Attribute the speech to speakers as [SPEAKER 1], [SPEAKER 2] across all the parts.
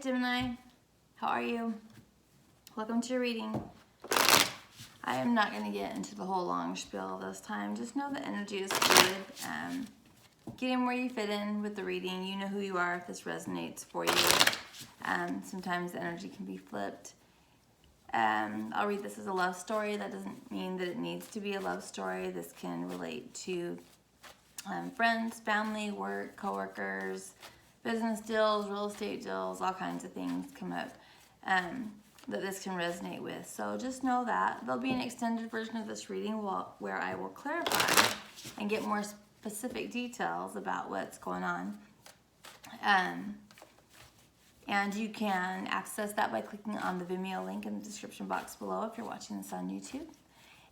[SPEAKER 1] Gemini, how are you? Welcome to your reading. I am not going to get into the whole long spiel this time. Just know the energy is fluid. Get in where you fit in with the reading. You know who you are if this resonates for you. Sometimes the energy can be flipped. I'll read this as a love story. That doesn't mean that it needs to be a love story. This can relate to friends, family, work, coworkers, business deals, real estate deals, all kinds of things come up that this can resonate with. So just know that. There'll be an extended version of this reading where I will clarify and get more specific details about what's going on. And you can access that by clicking on the Vimeo link in the description box below if you're watching this on YouTube.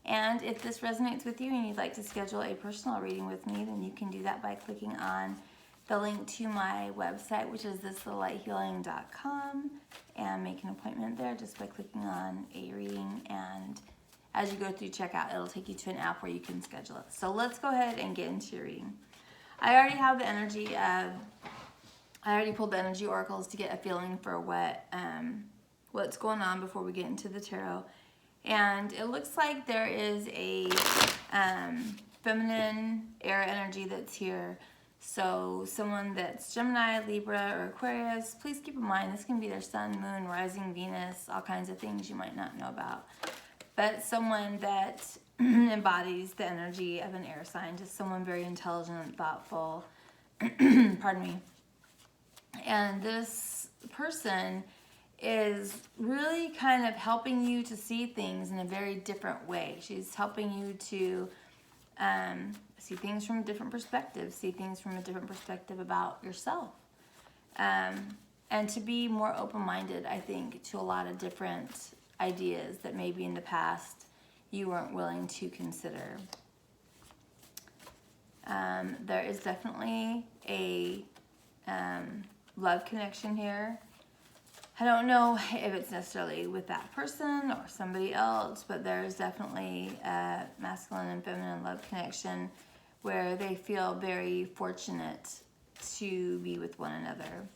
[SPEAKER 1] And if this resonates with you and you'd like to schedule a personal reading with me, then you can do that by clicking on the link to my website, which is thislittlelighealing.com, and make an appointment there just by clicking on a reading. And as you go through checkout, it'll take you to an app where you can schedule it. So let's go ahead and get into your reading. I already have the energy of, I already pulled the energy oracles to get a feeling for what's going on before we get into the tarot. And it looks like there is a feminine air energy that's here. So someone that's Gemini, Libra, or Aquarius, please keep in mind this can be their sun, moon, rising, Venus, all kinds of things you might not know about. But someone that embodies the energy of an air sign, just someone very intelligent, thoughtful, pardon me. And this person is really kind of helping you to see things in a very different way. She's helping you to see things from a different perspective, see things from a different perspective about yourself. And to be more open-minded, I think, to a lot of different ideas that maybe in the past you weren't willing to consider. There is definitely a love connection here. I don't know if it's necessarily with that person or somebody else, but there's definitely a masculine and feminine love connection where they feel very fortunate to be with one another.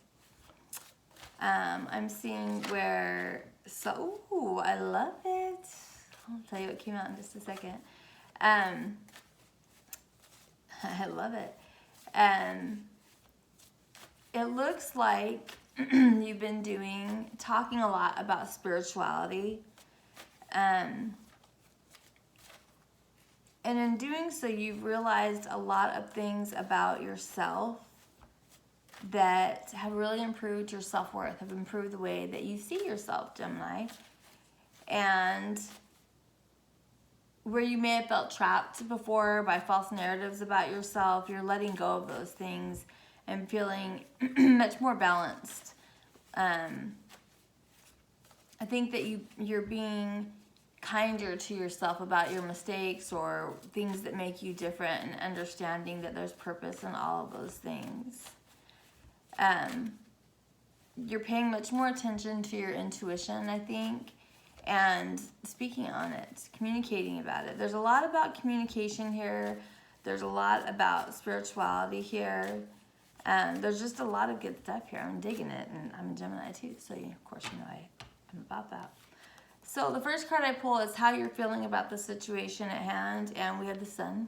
[SPEAKER 1] I'm seeing where, ooh, I love it. I'll tell you what came out in just a second. I love it. It looks like you've been talking a lot about spirituality. And in doing so, you've realized a lot of things about yourself that have really improved your self-worth, have improved the way that you see yourself, Gemini. And where you may have felt trapped before by false narratives about yourself, you're letting go of those things and feeling much more balanced. I think that you're being kinder to yourself about your mistakes or things that make you different, and understanding that there's purpose in all of those things. You're paying much more attention to your intuition, I think, and speaking on it, communicating about it. There's a lot about communication here. There's a lot about spirituality here. There's just a lot of good stuff here. I'm digging it, and I'm a Gemini too, so of course you know I'm about that. So the first card I pull is how you're feeling about the situation at hand, and we have the Sun.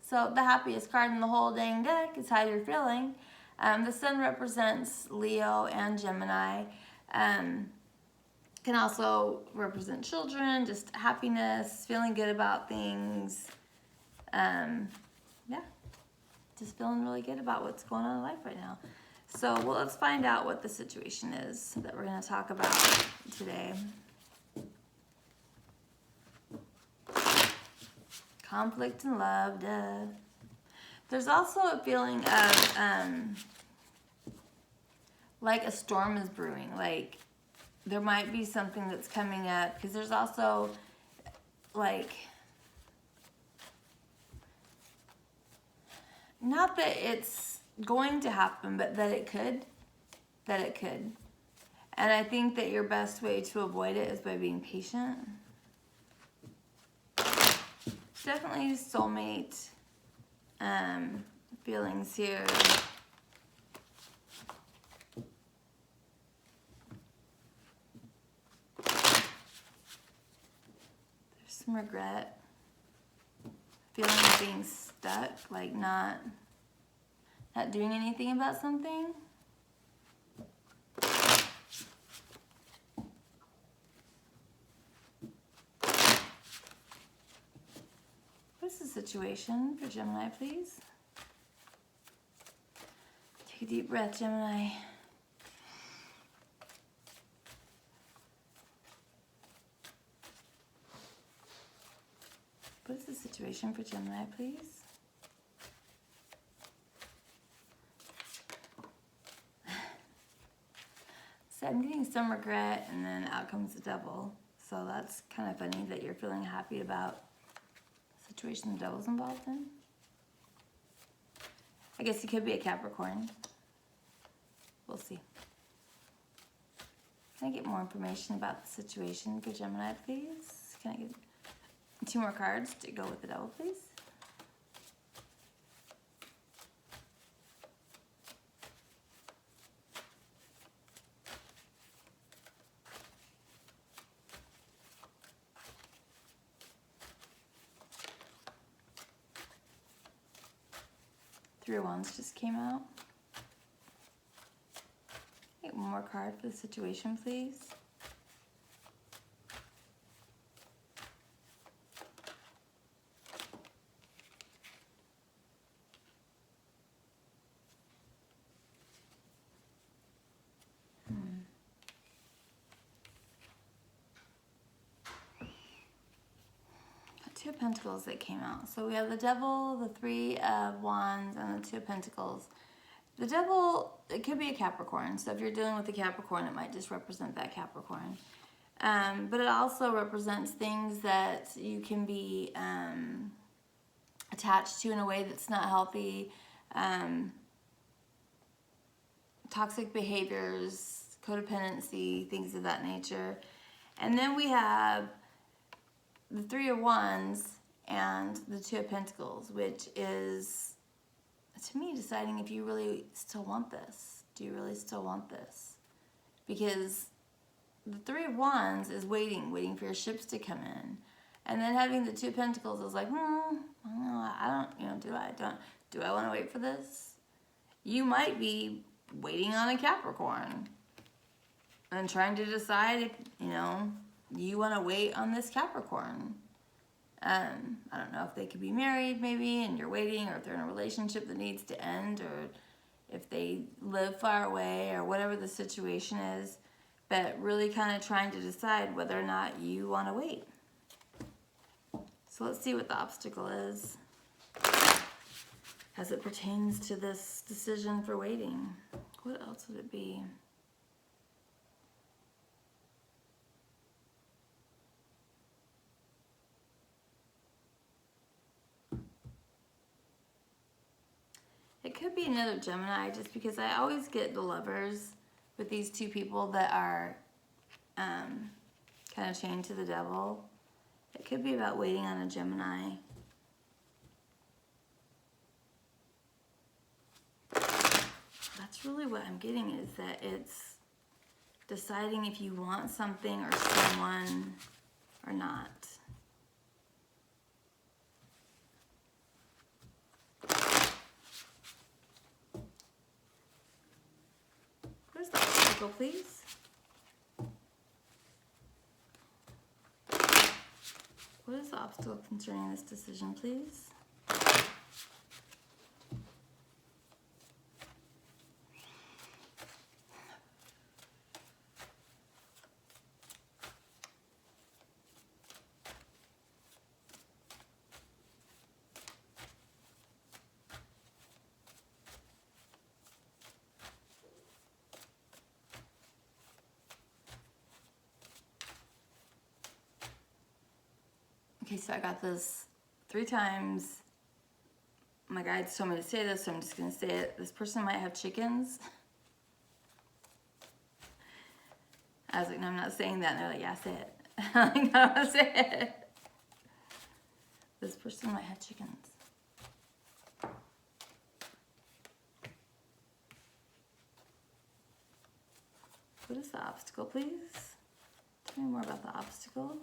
[SPEAKER 1] So the happiest card in the whole dang deck is how you're feeling. The Sun represents Leo and Gemini. Can also represent children, just happiness, feeling good about things. Yeah, just feeling really good about what's going on in life right now. So, well, let's find out what the situation is that we're going to talk about today. Conflict and love, duh. There's also a feeling of like a storm is brewing. Like there might be something that's coming up, because there's also like, not that it's going to happen, but that it could. And I think that your best way to avoid it is by being patient. Definitely soulmate feelings here. some regret, feeling of being stuck, like not doing anything about something. What's the situation for Gemini, please? Take a deep breath, Gemini. What is the situation for Gemini, please? So I'm getting some regret, and then out comes the devil. So that's kind of funny that you're feeling happy about the situation the devil's involved in. I guess he could be a Capricorn. We'll see. Can I get more information about the situation for Gemini, please? Can I get 2 more cards to go with the devil, please? Three of Wands just came out. Get one more card for the situation, please. Two of Pentacles that came out. So we have the Devil, the Three of Wands, and the Two of Pentacles. The Devil, it could be a Capricorn. So if you're dealing with a Capricorn, it might just represent that Capricorn. But it also represents things that you can be attached to in a way that's not healthy. Toxic behaviors, codependency, things of that nature. And then we have the Three of Wands and the Two of Pentacles, which is, to me, deciding if you really still want this. Do you really still want this? Because the Three of Wands is waiting for your ships to come in. And then having the Two of Pentacles is like, I don't, do I want to wait for this? You might be waiting on a Capricorn and trying to decide if, you want to wait on this Capricorn. I don't know if they could be married maybe and you're waiting, or if they're in a relationship that needs to end, or if they live far away, or whatever the situation is, but really kind of trying to decide whether or not you want to wait. So let's see what the obstacle is as it pertains to this decision for waiting. What else would it be? It could be another Gemini, just because I always get the Lovers with these two people that are kind of chained to the devil. It could be about waiting on a Gemini. That's really what I'm getting, is that it's deciding if you want something or someone or not. Where's the obstacle, please? What is the obstacle concerning this decision, please? Okay, so I got this 3 times. My guides told me to say this, so I'm just going to say it. This person might have chickens. I was like, no, I'm not saying that. And they're like, yeah, say it. I'm like, no, I'm not saying it. This person might have chickens. What is the obstacle, please? Tell me more about the obstacle.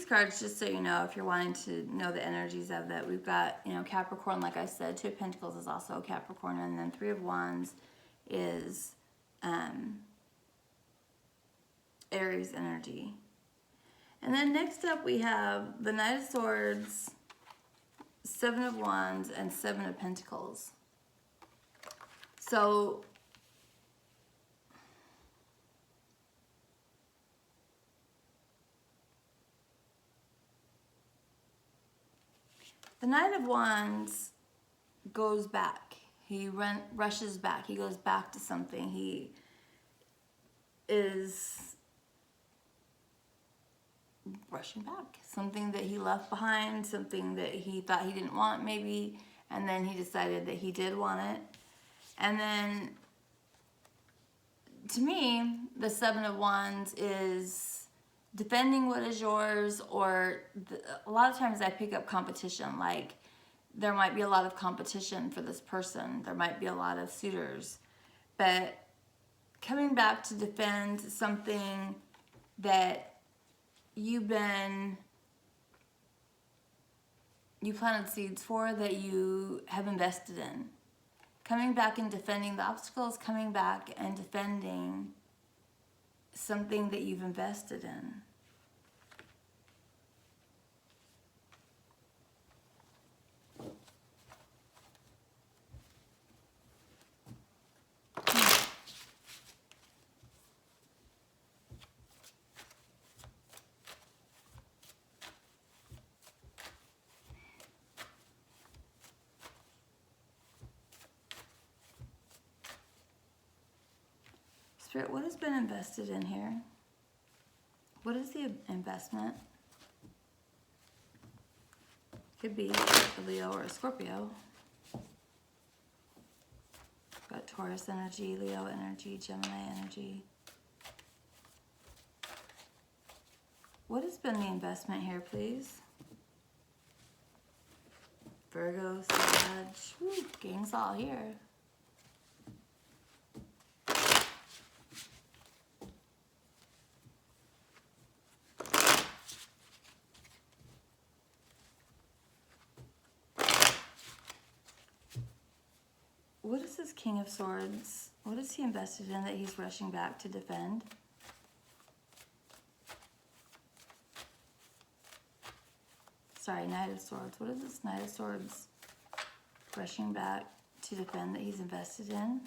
[SPEAKER 1] cards, just so you know, if you're wanting to know the energies of it, we've got, you know, Capricorn, like I said. Two of Pentacles is also Capricorn, and then Three of Wands is Aries energy. And then next up we have the Knight of Swords, Seven of Wands, and Seven of Pentacles. So the Knight of Wands goes back. He rushes back. He goes back to something. He is rushing back. Something that he left behind, something that he thought he didn't want maybe, and then he decided that he did want it. And then, to me, the Seven of Wands is defending what is yours, or a lot of times I pick up competition. Like, there might be a lot of competition for this person. There might be a lot of suitors. But coming back to defend something that you planted seeds for, that you have invested in. Coming back and defending the obstacles, coming back and defending something that you've invested in. Spirit, what has been invested in here? What is the investment? Could be a Leo or a Scorpio. Got Taurus energy, Leo energy, Gemini energy. What has been the investment here, please? Virgo, Sag. Woo, gang's all here. What is this King of Swords? What is he invested in that he's rushing back to defend? Sorry, Knight of Swords. What is this Knight of Swords rushing back to defend that he's invested in?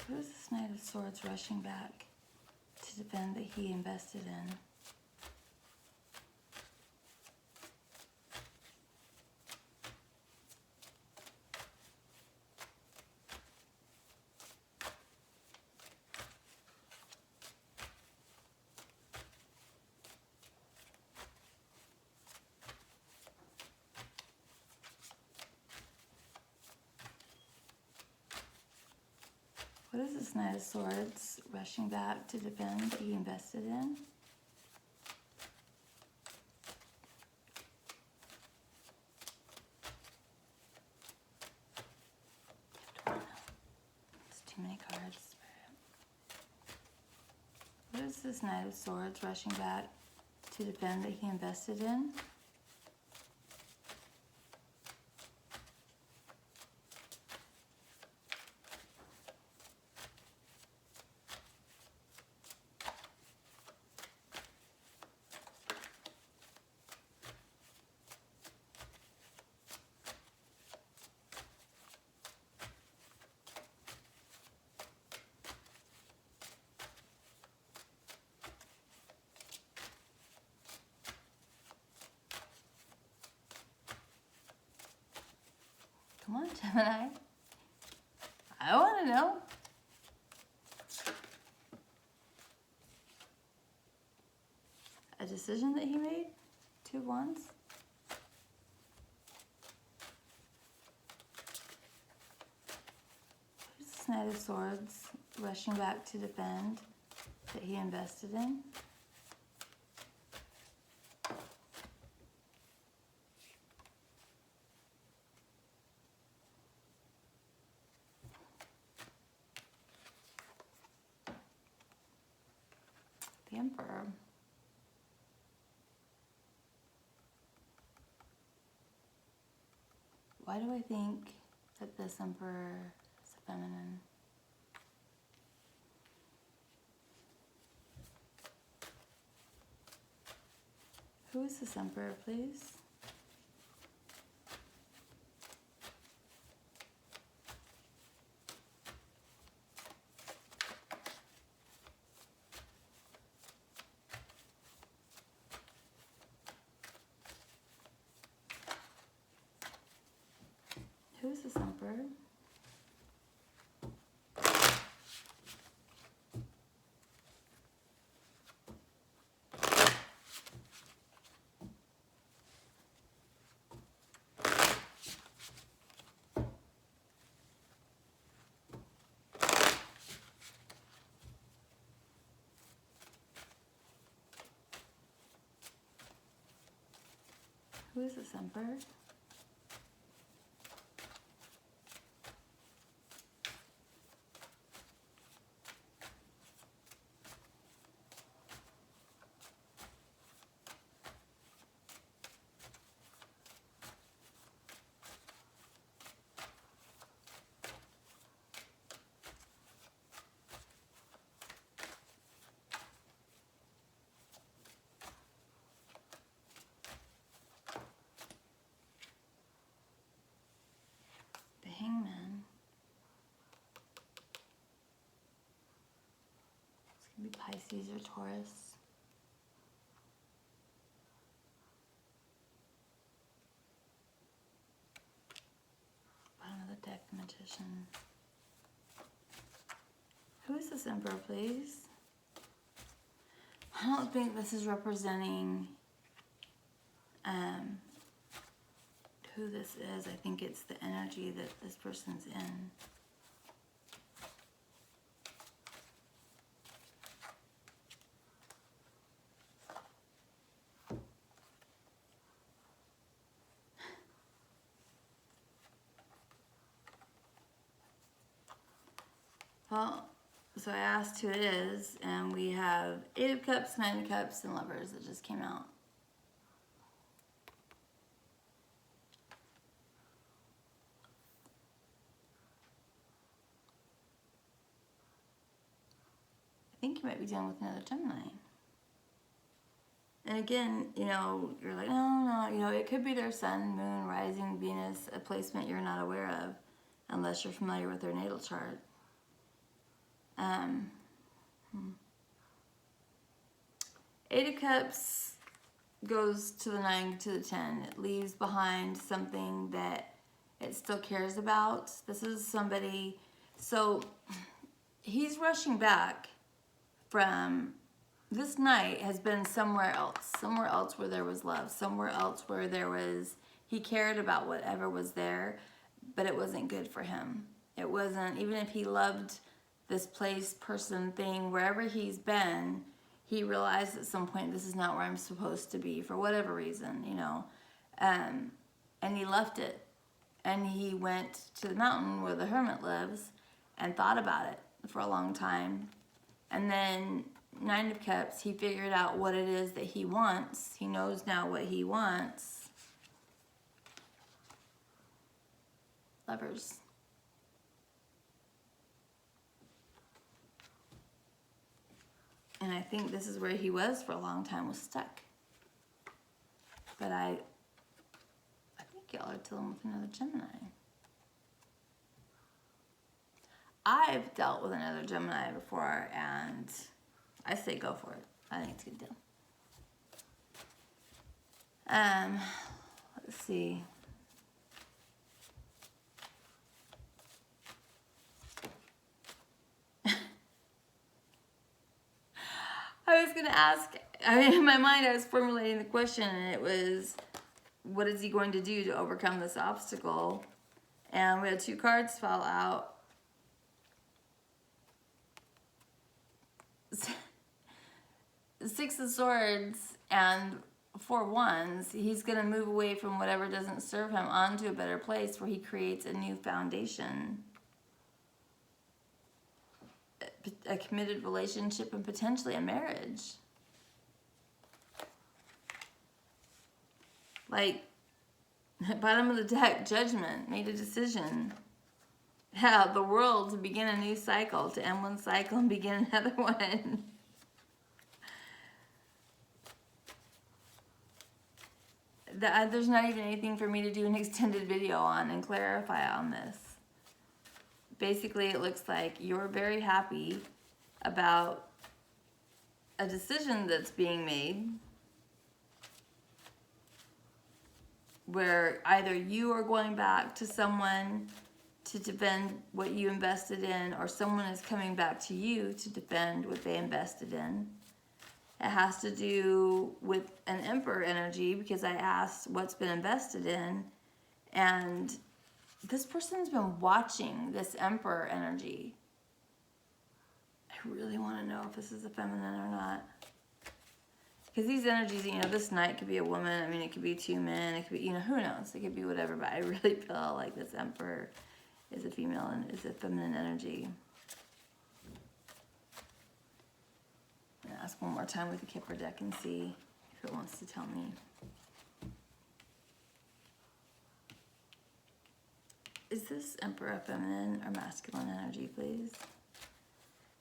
[SPEAKER 1] What is this Knight of Swords rushing back to defend that he invested in? What is this Knight of Swords rushing back to defend that he invested in? It's too many cards. What is this Knight of Swords rushing back to defend that he invested in? Come on, Gemini. I want to know. A decision that he made? 2 of Wands. Who's this Knight of Swords rushing back to defend that he invested in? The Emperor. Why do I think that this Emperor is feminine? Who is this Emperor, please? Who is this Emperor? Who is this Emperor? Hangman. It's going to be Pisces or Taurus. Bottom of the deck, Magician. Who is this Emperor, please? I don't think this is representing who this is. I think it's the energy that this person's in. Well, so I asked who it is, and we have 8 of Cups, 9 of Cups, and Lovers that just came out. I think you might be dealing with another Gemini. And again, you know, you're like, no, you know, it could be their Sun, Moon, Rising, Venus, a placement you're not aware of, unless you're familiar with their natal chart. 8 of Cups goes to the 9, to the 10. It leaves behind something that it still cares about. This is somebody, so he's rushing back from, this night has been somewhere else where there was love, somewhere else where there was, he cared about whatever was there, but it wasn't good for him. It wasn't, even if he loved this place, person, thing, wherever he's been, he realized at some point, this is not where I'm supposed to be for whatever reason, you know, and he left it, and he went to the mountain where the hermit lives and thought about it for a long time. And then 9 of Cups, he figured out what it is that he wants. He knows now what he wants. Lovers. And I think this is where he was for a long time, was stuck. But I think y'all are dealing with another Gemini. I've dealt with another Gemini before, and I say go for it. I think it's a good deal. Let's see. was going to ask, I mean, in my mind I was formulating the question, and it was, what is he going to do to overcome this obstacle? And we had 2 cards fall out. Six of Swords and 4 Wands. He's going to move away from whatever doesn't serve him onto a better place where he creates a new foundation. A committed relationship and potentially a marriage. Like, bottom of the deck, Judgment, made a decision. Yeah, the world to begin a new cycle, to end one cycle and begin another one. There's not even anything for me to do an extended video on and clarify on this. Basically, it looks like you're very happy about a decision that's being made where either you are going back to someone to defend what you invested in, or someone is coming back to you to defend what they invested in. It has to do with an Emperor energy, because I asked what's been invested in, and this person's been watching this Emperor energy. I really want to know if this is a feminine or not. Because these energies, you know, this knight could be a woman. I mean, it could be 2 men. It could be, you know, who knows? It could be whatever. But I really feel like this Emperor is a female and is a feminine energy. I'm gonna ask one more time with the Kipper deck and see if it wants to tell me. Is this Emperor feminine or masculine energy, please?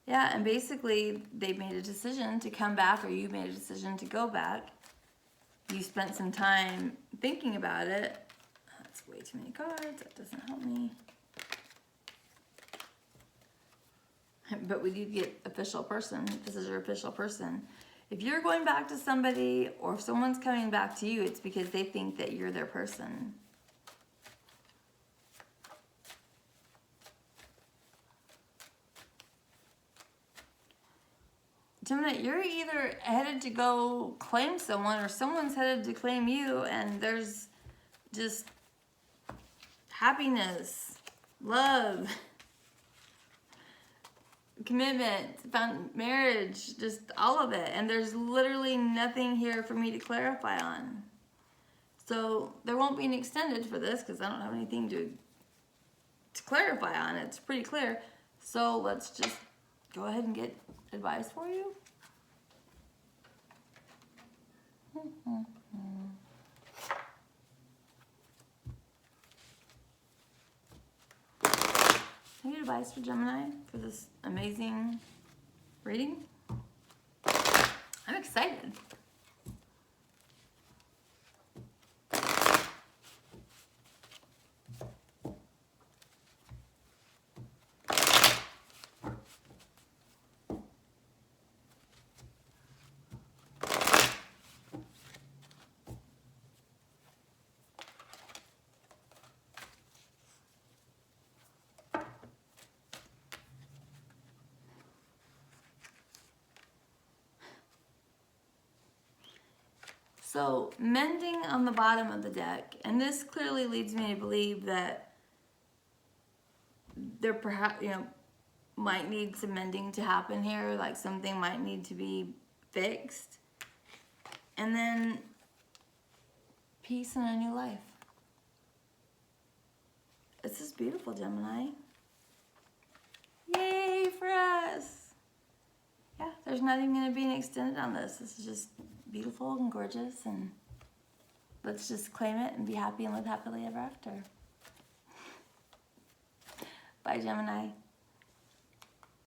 [SPEAKER 1] Yeah, and basically they made a decision to come back, or you made a decision to go back. You spent some time thinking about it. That's way too many cards. That doesn't help me. But we did get official person. This is your official person. If you're going back to somebody, or if someone's coming back to you, it's because they think that you're their person. Gemini, you're either headed to go claim someone, or someone's headed to claim you, and there's just happiness, love, commitment, marriage, just all of it. And there's literally nothing here for me to clarify on. So there won't be an extended for this, because I don't have anything to clarify on. It's pretty clear. So let's just go ahead and get advice for you. Can I get advice for Gemini for this amazing reading? I'm excited. So, mending on the bottom of the deck, and this clearly leads me to believe that there perhaps, you know, might need some mending to happen here, like something might need to be fixed. And then peace and a new life. This is beautiful, Gemini. Yay for us! Yeah, there's not even going to be an extended on this. This is just beautiful and gorgeous, and let's just claim it and be happy and live happily ever after. Bye, Gemini.